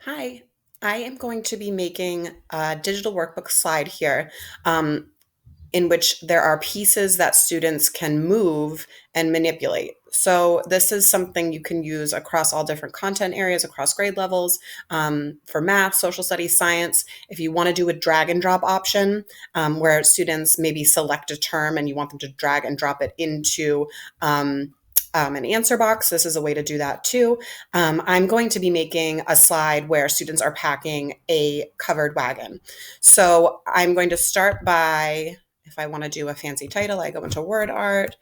Hi, I am going to be making a digital workbook slide here, um, in which there are pieces that students can move and manipulate. So this is something you can use across all different content areas, across grade levels, for math, social studies, science. If you want to do a drag and drop option, where students maybe select a term and you want them to drag and drop it into an answer box, this is a way to do that too. I'm going to be making a slide where students are packing a covered wagon. So I'm going to start by, if I want to do a fancy title, I go into word art,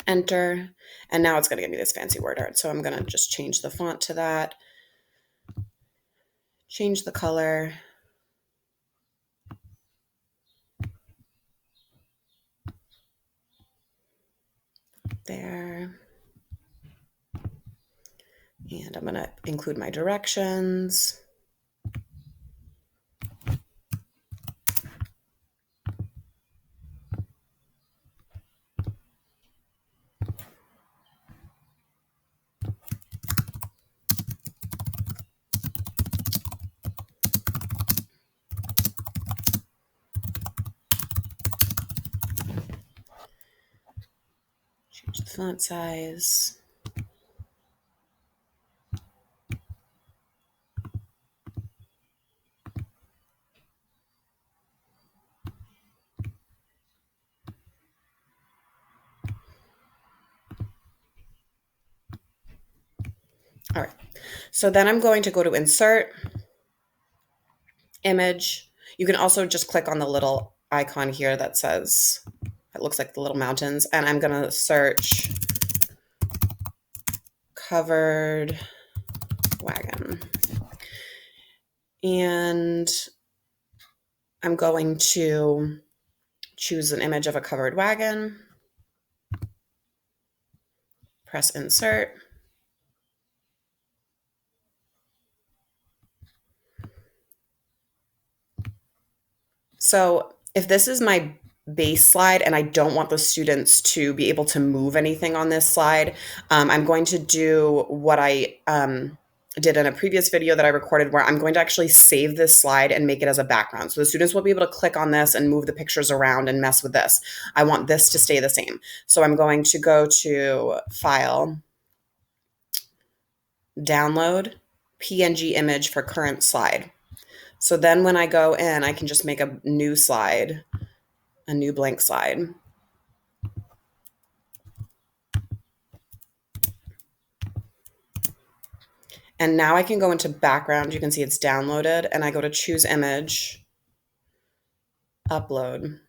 enter, and now it's going to give me this fancy word art. So I'm going to just change the font to that, change the color. There. And I'm going to include my directions. Change the font size. All right. So then I'm going to go to insert, image. You can also just click on the little icon here that says, it looks like the little mountains, and I'm going to search covered wagon. And I'm going to choose an image of a covered wagon, press insert. So if this is my base slide and I don't want the students to be able to move anything on this slide, I'm going to do what I did in a previous video that I recorded, where I'm going to actually save this slide and make it as a background. So the students will be able to click on this and move the pictures around and mess with this. I want this to stay the same. So I'm going to go to File, Download, PNG image for current slide. So then when I go in, I can just make a new slide, a new blank slide. And now I can go into background. You can see it's downloaded, and I go to choose image, upload.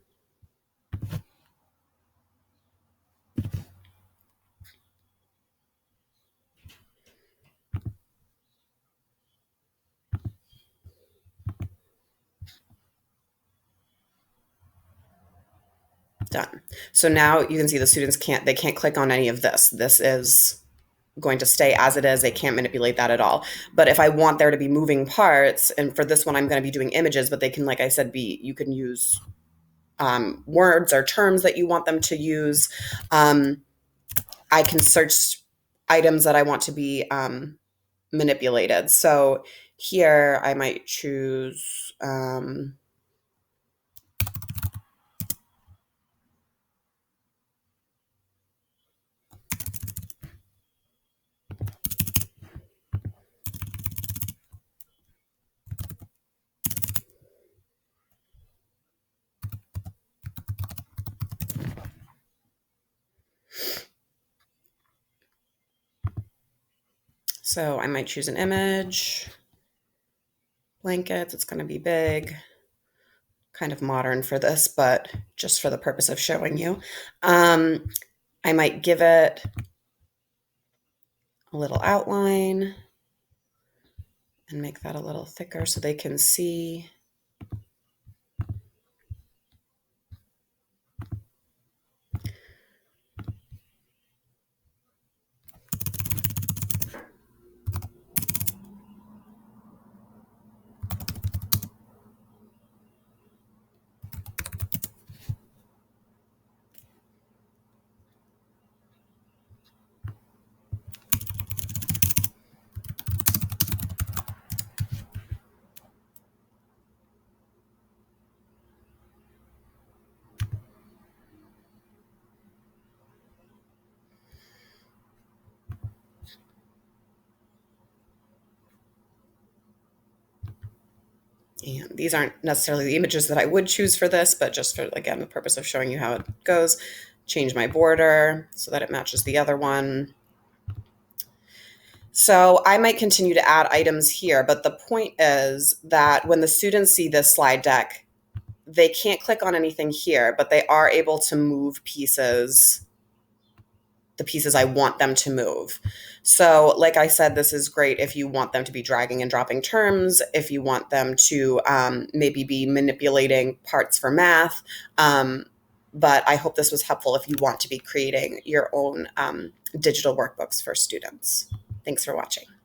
Done. So now you can see the students can't click on any of this. This is going to stay as it is. They can't manipulate that at all. But if I want there to be moving parts, and for this one, I'm going to be doing images, but they can, like I said, you can use words or terms that you want them to use. I can search items that I want to be manipulated. So here I might choose so I might choose an image, blankets. It's going to be big, kind of modern for this, but just for the purpose of showing you. I might give it a little outline and make that a little thicker so they can see. And these aren't necessarily the images that I would choose for this, but just for, again, the purpose of showing you how it goes. Change my border so that it matches the other one. So I might continue to add items here, but the point is that when the students see this slide deck, they can't click on anything here, but they are able to move pieces, the pieces I want them to move. So, like I said, this is great if you want them to be dragging and dropping terms, if you want them to maybe be manipulating parts for math. But I hope this was helpful if you want to be creating your own digital workbooks for students. Thanks for watching.